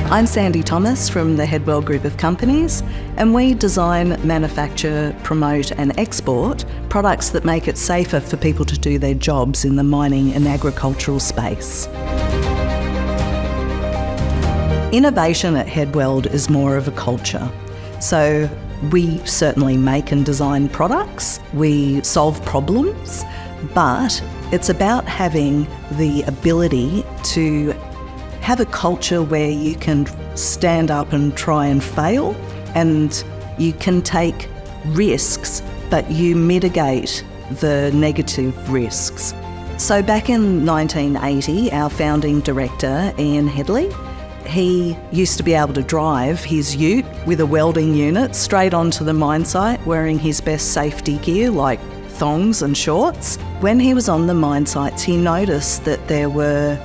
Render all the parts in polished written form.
I'm Sandy Thomas from the Hedweld Group of Companies, and we design, manufacture, promote and export products that make it safer for people to do their jobs in the mining and agricultural space. Innovation at Hedweld is more of a culture. So we certainly make and design products, we solve problems, but it's about having the ability to have a culture where you can stand up and try and fail, and you can take risks, but you mitigate the negative risks. So back in 1980, our founding director, Ian Hedley, he used to be able to drive his ute with a welding unit straight onto the mine site wearing his best safety gear like thongs and shorts. When he was on the mine sites, he noticed that there were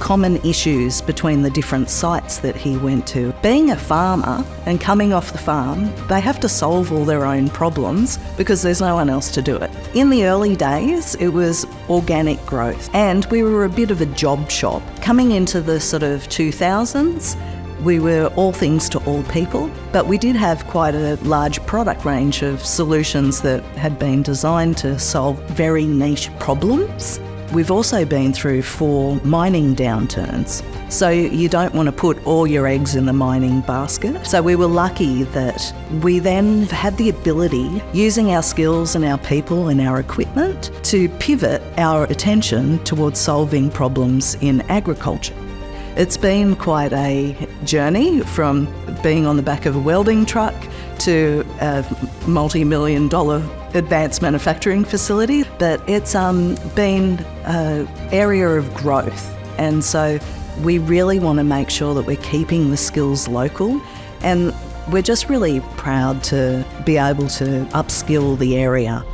common issues between the different sites that he went to. Being a farmer and coming off the farm, they have to solve all their own problems because there's no one else to do it. In the early days, it was organic growth, and we were a bit of a job shop. Coming into the sort of 2000s, we were all things to all people, but we did have quite a large product range of solutions that had been designed to solve very niche problems. We've also been through 4 mining downturns, so you don't want to put all your eggs in the mining basket. So we were lucky that we then had the ability, using our skills and our people and our equipment, to pivot our attention towards solving problems in agriculture. It's been quite a journey from being on the back of a welding truck to a multi-million-dollar advanced manufacturing facility, but it's been an area of growth, and so we really want to make sure that we're keeping the skills local, and we're just really proud to be able to upskill the area.